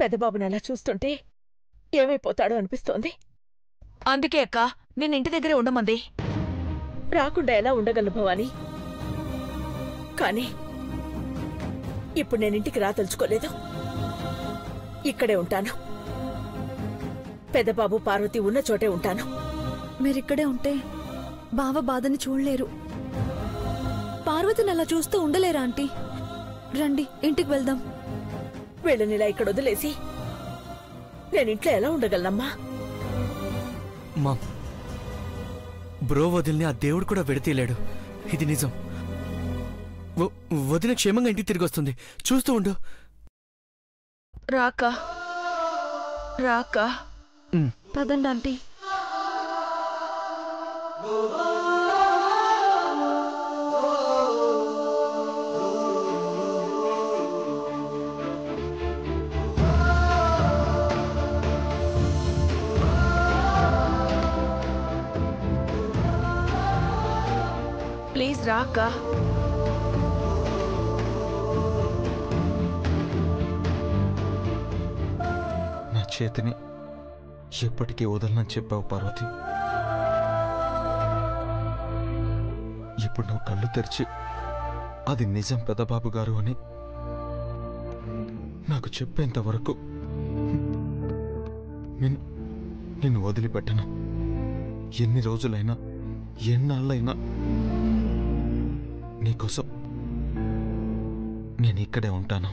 పెద్దబాబుని అలా చూస్తుంటే ఏమైపోతాడో అనిపిస్తోంది. అందుకే అక్క నేను ఇంటి దగ్గరే ఉండమంది. రాకుండా ఎలా ఉండగలను భవాని? కానీ ఇప్పుడు నేనింటికి రాదలుచుకోలేదు. ఇక్కడే ఉంటాను. పెద్దబాబు పార్వతి ఉన్న చోటే ఉంటాను. మీరిక్కడే ఉంటే బావ బాధని చూడలేరు. పార్వతిని అలా చూస్తూ ఉండలేరా ఆంటీ? రండి ఇంటికి వెళ్దాం. వీళ్ళనిలా ఇక్కడ వదిలేసి నేనింట్లో ఎలా ఉండగలనమ్మా? మా బ్రో వదిలిని ఆ దేవుడు కూడా విడతీయలేడు. ఇది నిజం. వదిన క్షేమంగా ఇంటికి తిరిగి వస్తుంది. చూస్తూ ఉండు. రాక రాక పదండి ఆంటీ. ప్లీజ్ రాక. నా చేతిని ఎప్పటికీ వదలనని చెప్పావు పార్వతి. ఇప్పుడు నువ్వు కళ్ళు తెరిచి అది నిజం పెద్దబాబు గారు అని నాకు చెప్పేంత వరకు నిన్ను వదిలిపెట్టను. ఎన్ని రోజులైనా ఎన్నాళ్ళైనా నీకోసం నేను ఇక్కడే ఉంటాను.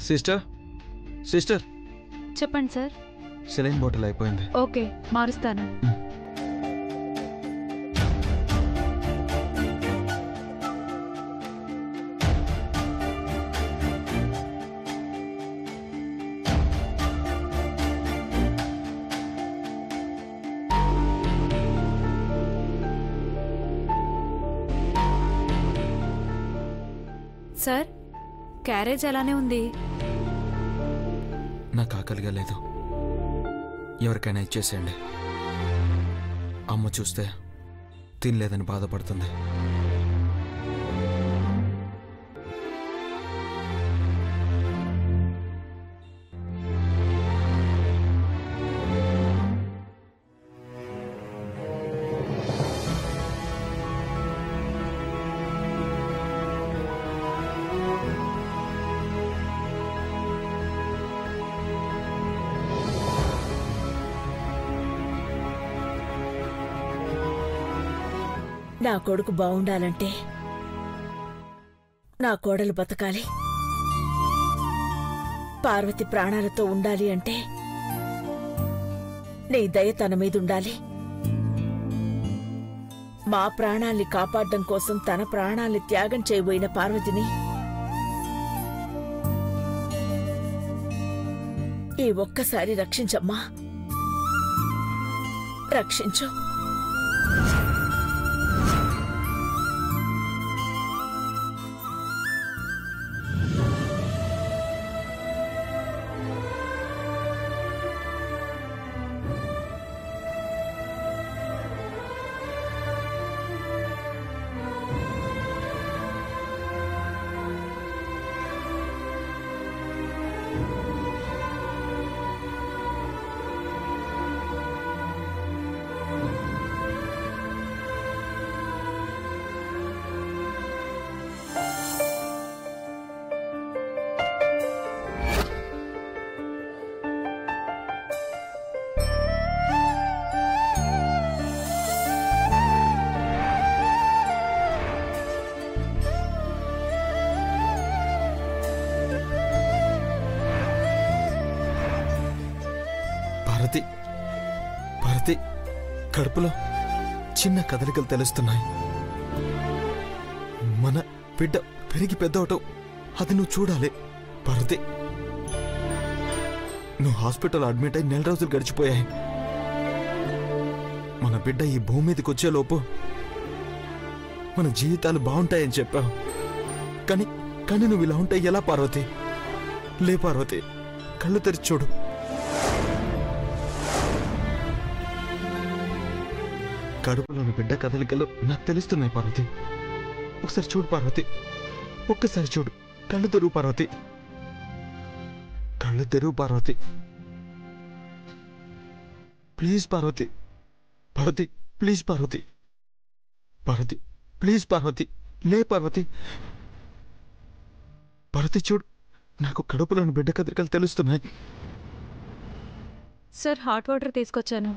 సిస్టర్ సిస్టర్ చెప్పండి సార్. సెలైన్ బాటిల్ అయిపోయింది. ఓకే, మారుస్తాను. సార్, క్యారేజ్ అలానే ఉంది. నాకు ఆకలిగా లేదు. ఎవరికైనా ఇచ్చేసేయండి. అమ్మ చూస్తే తినలేదని బాధపడుతుంది. నా కొడుకు బావుండాలంటే నా కోడలు బతకాలి. పార్వతి ప్రాణాలతో ఉండాలి అంటే నీ దయ తన మీదుండాలి. మా ప్రాణాల్ని కాపాడడం కోసం తన ప్రాణాల్ని త్యాగం చేయబోయిన పార్వతిని ఈ ఒక్కసారి రక్షించమ్మా, రక్షించు. కడుపులో చిన్న కదలికలు తెలుస్తున్నాయి. మన బిడ్డ పెరిగి పెద్దవటం అది నువ్వు చూడాలి పార్వతి. నువ్వు హాస్పిటల్ అడ్మిట్ అయి 4 రోజులు గడిచిపోయాయి. మన బిడ్డ ఈ భూమి మీదకి వచ్చేలోపు మన జీవితాలు బాగుంటాయని చెప్పావు. కానీ నువ్వు ఇలా ఉంటే ఎలా పార్వతి? లే పార్వతి, కళ్ళు తెరిచి చూడు. కడుపులోని బిడ్డ కదలికలు నాకు తెలుస్తున్నాయి పార్వతి. ఒకసారి చూడు పార్వతి, ఒక్కసారి చూడు. కళ్ళు తెరువు పార్వతి, కళ్ళు తెరువు Parvati. Please Parvati, Parvati please Parvati, Parvati please Parvati, లే పార్వతి. పార్వతి చూడు, నాకు కడుపులోని బిడ్డ కదలికలు తెలుస్తున్నాయి. సార్, హాట్ వాటర్ తీసుకొచ్చాను.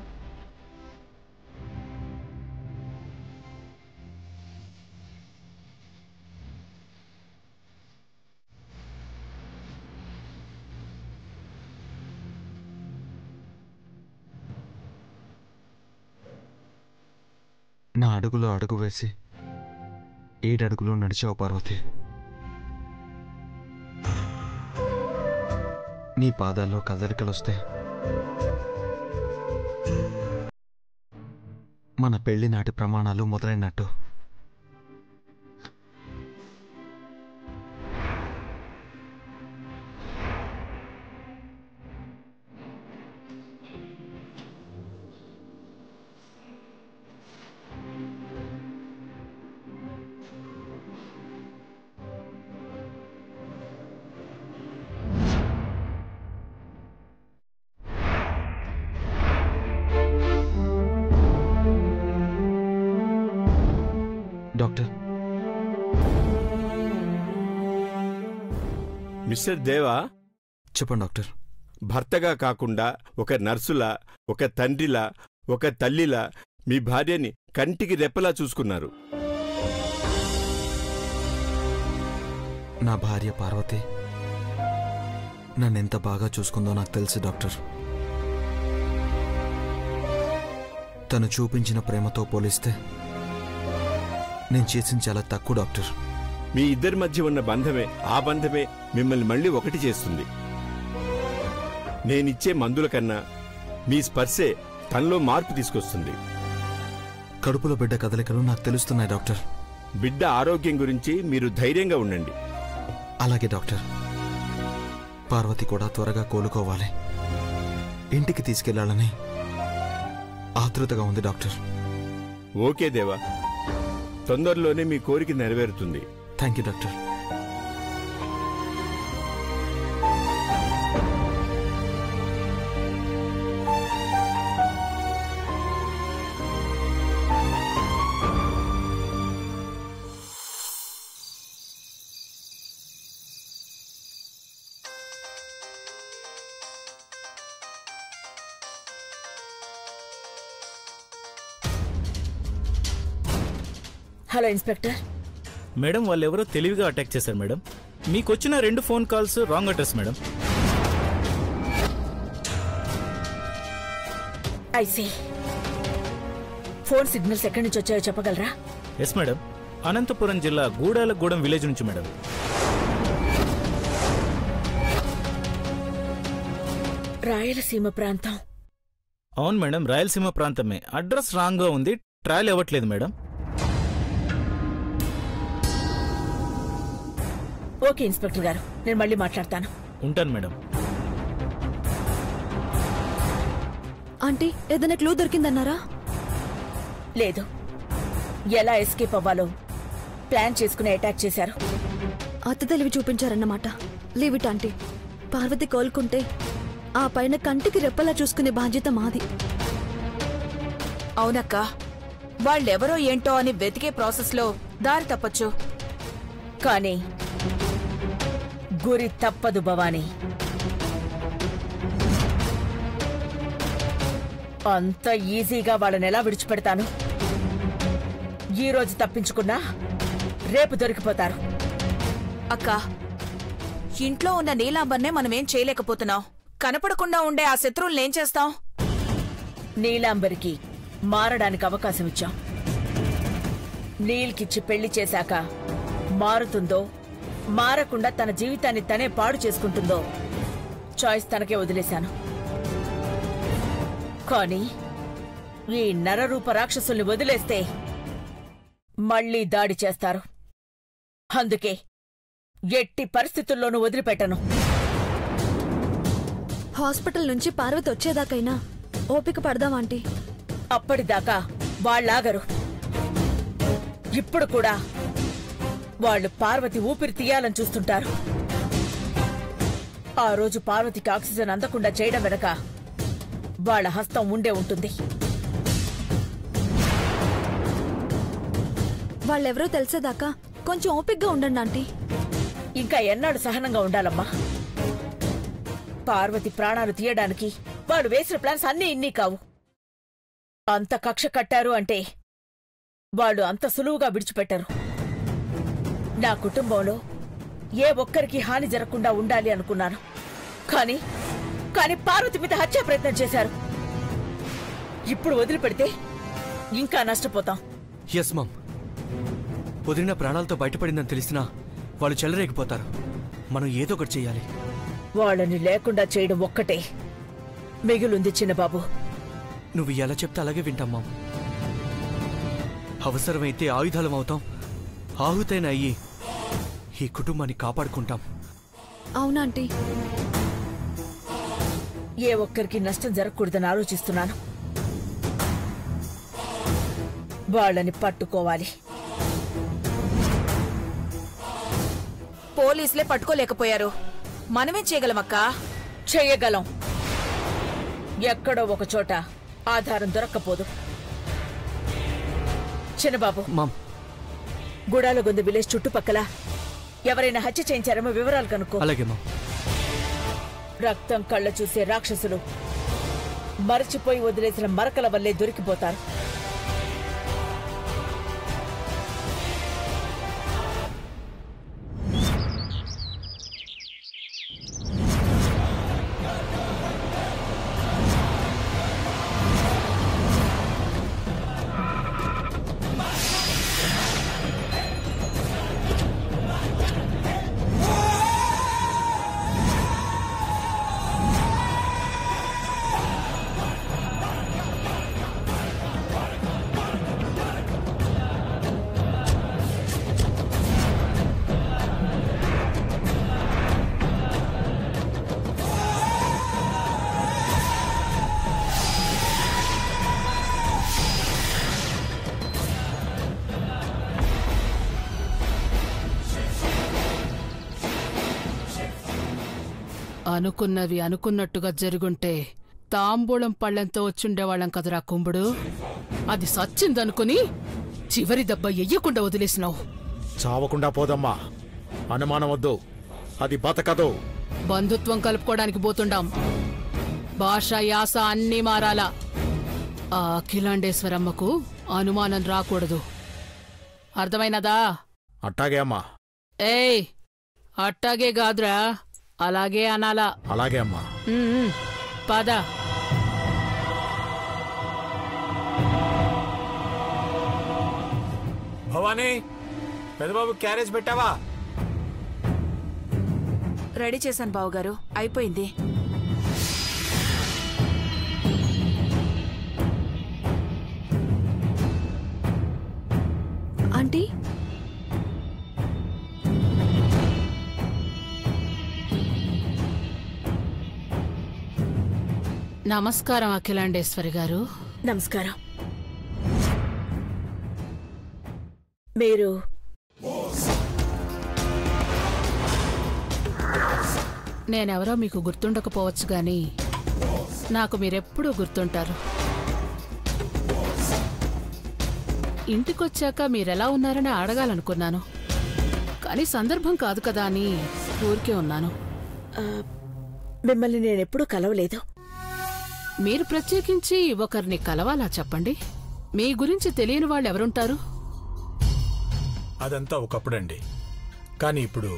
నా అడుగులో అడుగు వేసి 7 అడుగులు నడిచావు పార్వతి. నీ పాదాల్లో కదలికలొస్తే మన పెళ్లి నాటి ప్రమాణాలు మొదలైనట్టు. డాక్టర్, మిస్టర్ దేవా, చెప్పండి డాక్టర్. భర్తగా కాకుండా ఒక నర్సులా, ఒక తండ్రిలా, ఒక తల్లిలా మీ భార్యని కంటికి రెప్పలా చూసుకున్నారు. నా భార్య పార్వతి నన్నెంత బాగా చూసుకుందో నాకు తెలుసు డాక్టర్. తను చూపించిన ప్రేమతో పోలిస్తే నేను చేసిన చాలా తక్కువ డాక్టర్. మీ ఇద్దరి మధ్య ఉన్న బంధమే, ఆ బంధమే మిమ్మల్ని మళ్ళీ ఒకటి చేస్తుంది. నేనిచ్చే మందుల కన్నా మీ స్పర్శే తనలో మార్పు తీసుకొస్తుంది. కడుపులో బిడ్డ కదలికలు నాకు తెలుస్తున్నాయి డాక్టర్. బిడ్డ ఆరోగ్యం గురించి మీరు ధైర్యంగా ఉండండి. అలాగే డాక్టర్. పార్వతి కూడా త్వరగా కోలుకోవాలి, ఇంటికి తీసుకెళ్లాలని ఆతృతగా ఉంది డాక్టర్. ఓకే దేవా, తొందరలోనే మీ కోరిక నెరవేరుతుంది. Thank you doctor. Hello inspector. Madam, వాళ్ళెవరో తెలివిగా అటాక్ చేశారు మేడం. మీకొచ్చిన 2 phone calls wrong address madam. I see. Phone signals ఎక్కడి నుంచి వచ్చాయో చెప్పగలరా? ఎస్ మేడం, అనంతపురం జిల్లా గూడాలగూడెం విలేజ్ నుంచి మేడం. రాయలసీమ ప్రాంతం. అవును మేడం, రాయలసీమ ప్రాంతమే. అడ్రస్ రాంగ్గా ఉంది, ట్రయల్ ఇవ్వట్లేదు మేడం. ఓకే ఇన్స్పెక్టర్ గారు, నేను మళ్ళీ మాట్లాడతాను. ఉంటాను మేడం. ఆంటీ, ఏదైనా క్లూ దొరికిందన్నారా? లేదు. ఎలా ఎస్కేప్ అవ్వాలో ప్లాన్ చేసుకుని అటాక్ చేశారు. అత్త తెలివి చూపించారన్నమాట. Leave it aunty. పార్వతి కోలుకుంటే ఆ పైన కంటికి రెప్పలా చూసుకునే బాధ్యత మాది. అవునక్క, వాళ్ళెవరో ఏంటో అని వెతికే ప్రాసెస్లో దారి తప్పచ్చు. కానీ గురి తప్పదు భవానీ. అంత ఈజీగా వాళ్ళని ఎలా విడిచిపెడతాను? ఈ రోజు తప్పించుకున్నా రేపు దొరికిపోతారు. అక్క, ఇంట్లో ఉన్న నీలాంబర్నే మనమేం చేయలేకపోతున్నాం. కనపడకుండా ఉండే ఆ శత్రువులనేం చేస్తాం? నీలాంబరికి మారడానికి అవకాశం ఇచ్చాం. నీల్కిచ్చి పెళ్లి చేశాక మారుతుందో మారకుండా తన జీవితాన్ని తనే పాడు చేసుకుంటుందో చాయిస్ తనకే వదిలేశాను. కానీ ఈ నరరూప రాక్షసుల్ని వదిలేస్తే మళ్లీ దాడి చేస్తారు. అందుకే ఎట్టి పరిస్థితుల్లోనూ వదిలిపెట్టను. హాస్పిటల్ నుంచి పార్వతి వచ్చేదాకైనా ఓపిక పడదామాంటీ. అప్పటిదాకా వాళ్ళాగరు. ఇప్పుడు కూడా వాళ్ళు పార్వతి ఊపిరి తీయాలని చూస్తుంటారు. ఆ రోజు పార్వతికి ఆక్సిజన్ అందకుండా చేయడం వెనక వాళ్ళ హస్తం ఉండే ఉంటుంది. వాళ్ళెవరో తెలిసేదాకా కొంచెం ఓపిగ్గా ఉండండి ఆంటీ. ఇంకా ఎన్నాడు సహనంగా ఉండాలమ్మా? పార్వతి ప్రాణాలు తీయడానికి వాళ్ళు వేసిన ప్లాన్స్ అన్నీ ఇన్ని కావు. అంత కక్ష కట్టారు అంటే వాళ్ళు అంత సులువుగా విడిచిపెట్టరు. నా కుటుంబంలో ఏ ఒక్కరికి హాని జరగకుండా ఉండాలి అనుకున్నాను. కానీ పార్వతి మీద హత్యా ప్రయత్నం చేశారు. ఇప్పుడు వదిలిపెడితే ఇంకా నష్టపోతాం. ఎస్ మామ్, వదిలిన ప్రాణాలతో బయటపడిందని తెలిసినా వాళ్ళు చెలరేగిపోతారు. మనం ఏదో ఒకటి చెయ్యాలి. వాళ్ళని లేకుండా చేయడం ఒక్కటే మిగులుంది చిన్నబాబు. నువ్వు ఎలా చెప్తే అలాగే వింటాం మామ్. అవసరమైతే ఆయుధాలం అవుతాం, ఆహుతైన అయ్యి ఈ కుటుంబాన్ని కాపాడుకుంటాం. అవునాంటీ. ఏ ఒక్కరికి నష్టం జరగకూడదని ఆలోచిస్తున్నాను. వాళ్ళని పట్టుకోవాలి. పోలీసులే పట్టుకోలేకపోయారు, మనమేం చేయగలమక్కా? చెయ్యగలం. ఎక్కడో ఒక చోట ఆధారం దొరక్కపోదు. చిన్నబాబు, మామ్, గుడాలగొంద విలేజ్ చుట్టుపక్కల ఎవరైనా హత్య చేయించారేమో వివరాలు కనుక్కో. అలాగే మామ్. రక్తం కళ్ళ చూసే రాక్షసులు మరచిపోయి వదిలేసిన మరకల వల్లే దొరికిపోతారు. అనుకున్నవి అనుకున్నట్టుగా జరుగుంటే తాంబూలం పళ్ళెంతో వచ్చుండేవాళ్ళం కదరా కుంభుడు. అది సచ్చిందనుకుని చివరి దెబ్బ ఎయ్యకుండా వదిలేసినావు. చావకుండా పోదమ్మా, అనుమానం వద్దు, అది బతకదు. బంధుత్వం కలుపుకోవడానికి పోతుండాం. భాష యాస అన్నీ మారాలా. ఆ అఖిలాండేశ్వరమ్మకు అనుమానం రాకూడదు. అర్థమైనదా? అట్టాగే అమ్మా. ఏయ్, అట్టాగే కాదురా, అలాగే అనాలా. అలాగే అమ్మా. పద. భవానీ, పెద్దబాబు క్యారేజ్ పెట్టావా? రెడీ చేశాను బావగారు, అయిపోయింది. ఆంటీ, నమస్కారం అఖిలాండేశ్వరి గారు. నమస్కారం. మీరు నేనెవరో మీకు గుర్తుండకపోవచ్చు గాని నాకు మీరెప్పుడూ గుర్తుంటారు. ఇంటికొచ్చాక మీరెలా ఉన్నారని అడగాలనుకున్నాను, కానీ సందర్భం కాదు కదా అని ఊరికే ఉన్నాను. మిమ్మల్ని నేనెప్పుడూ కలవలేదు. మీరు ప్రత్యేకించి ఒకరిని కలవాలా చెప్పండి? మీ గురించి తెలియని వాళ్ళు ఎవరుంటారు? అదంతా ఒకప్పుడండి, కానీ ఇప్పుడు.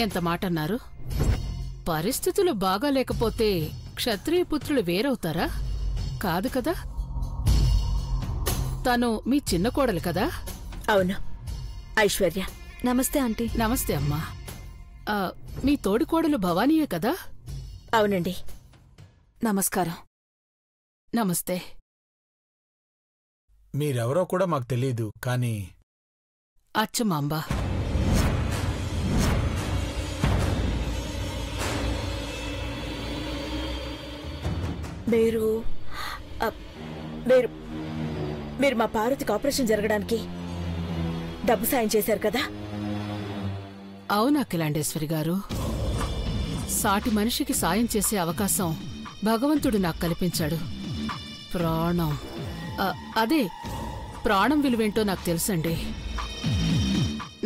ఎంత మాట అన్నారు? పరిస్థితులు బాగా లేకపోతే క్షత్రియ పుత్రులు వేరవుతారా? కాదు కదా. తను మీ చిన్న కోడలు కదా? అవును, ఐశ్వర్య. నమస్తే ఆంటీ. నమస్తే అమ్మా. మీ తోడి కోడలు భవానీయే కదా? అవునండి. నమస్కారం. నమస్తే. మీరెవరో కూడా మాకు తెలీదు, కానీ అచ్చమాంబ. మీరు మీరు మీరు మా పార్వతికి ఆపరేషన్ జరగడానికి డబ్బు సాయం చేశారు కదా? అవునా అఖిలాండేశ్వరి గారు? సాటి మనిషికి సాయం చేసే అవకాశం భగవంతుడు నాకు కల్పించాడు. ప్రాణం అదే ప్రాణం విలువేంటో నాకు తెలుసండి.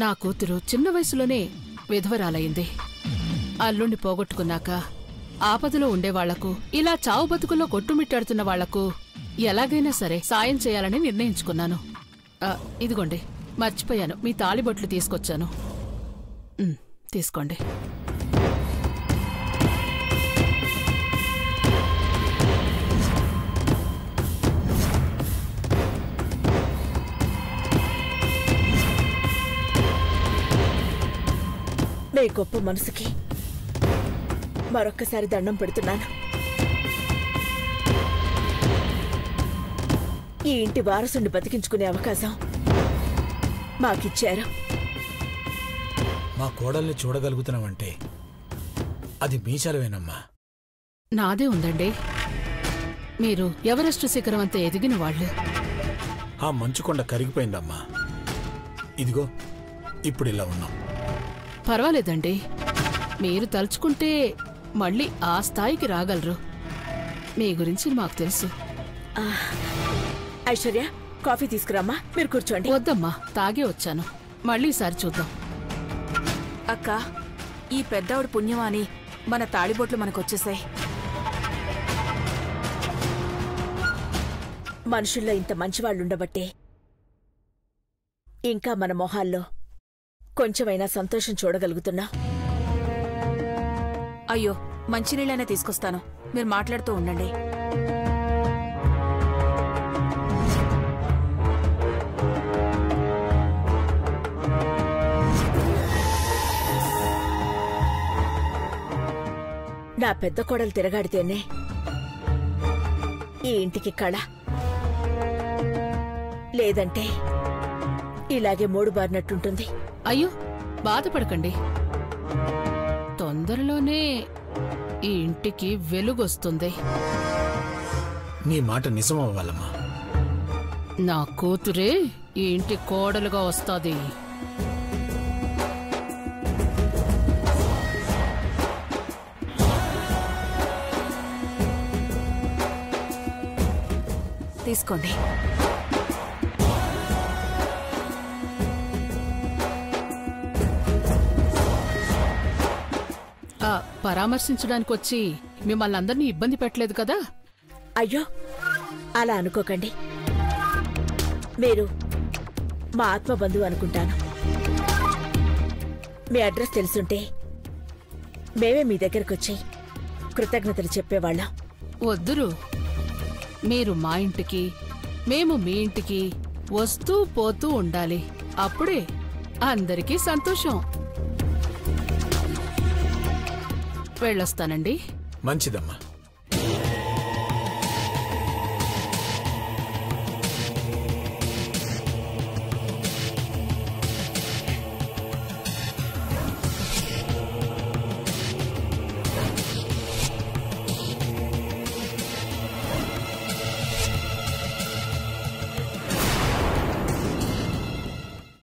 నా కూతురు చిన్న వయసులోనే విధవరాలయ్యింది. అల్లుండి పోగొట్టుకున్నాక ఆపదలో ఉండేవాళ్లకు, ఇలా చావు బతుకుల్లో కొట్టుమిట్టాడుతున్న వాళ్లకు ఎలాగైనా సరే సాయం చేయాలని నిర్ణయించుకున్నాను. ఇదిగోండి, మర్చిపోయాను, మీ తాళిబొట్లు తీసుకొచ్చాను. తీసుకోండి. మీ గొప్ప మనసుకి మరొక్కసారి దండం పెడుతున్నాను. ఈ ఇంటి వారసుని బతికించుకునే అవకాశం మాకిచ్చారు. మా కోడల్ని చూడగలుగుతున్నామంటే అది మీ చలవేనమ్మా. నాదే ఉందండి. మీరు ఎవరెస్టు శిఖరం అంతా ఎదిగిన వాళ్ళు. ఆ మంచుకొండ కరిగిపోయిందమ్మా. ఇదిగో ఇప్పుడు ఇలా ఉన్నాం. పర్వాలేదండి, మీరు తలుచుకుంటే మళ్ళీ ఆ స్థాయికి రాగలరు. మీ గురించి మాకు తెలుసు. ఐశ్వర్య, కాఫీ తీసుకురామ్మా. మీరు కూర్చోండి. వద్దమ్మా, తాగే వచ్చాను. మళ్ళీ ఈసారి చూద్దాం. అక్క, ఈ పెద్దవాడు పుణ్యమా అని మన తాళిబొట్లు మనకొచ్చేసాయి. మనుషుల్లో ఇంత మంచివాళ్లుండబట్టే ఇంకా మన మొహాల్లో కొంచెమైనా సంతోషం చూడగలుగుతున్నా. అయ్యో, మంచినీళ్ళనే తీసుకొస్తాను, మీరు మాట్లాడుతూ ఉండండి. నా పెద్ద కోడలు తిరగాడితేనే ఈ ఇంటికి కళ. లేదంటే ఇలాగే మూడు బారినట్టుంటుంది. అయ్యో, బాధపడకండి. తొందరలోనే ఈ ఇంటికి వెలుగొస్తుంది. నీ మాట నిజమవ్వాలమ్మా. నా కూతురే ఈ ఇంటి కోడలుగా వస్తాది. తీసుకోండి. పరామర్శించడానికి వచ్చి మిమ్మల్ని అందరినీ ఇబ్బంది పెట్టలేదు కదా? అయ్యో, అలా అనుకోకండి. మీరు మా ఆత్మబంధువు అనుకుంటాను. మీ అడ్రస్ తెలుసుంటే మేమే మీ దగ్గరకొచ్చి కృతజ్ఞతలు చెప్పేవాళ్ళం. వద్దురు, మీరు మా ఇంటికి, మేము మీ ఇంటికి వస్తూ పోతూ ఉండాలి. అప్పుడే అందరికీ సంతోషం. వెళ్ళొస్తానండి. మంచిదమ్మా.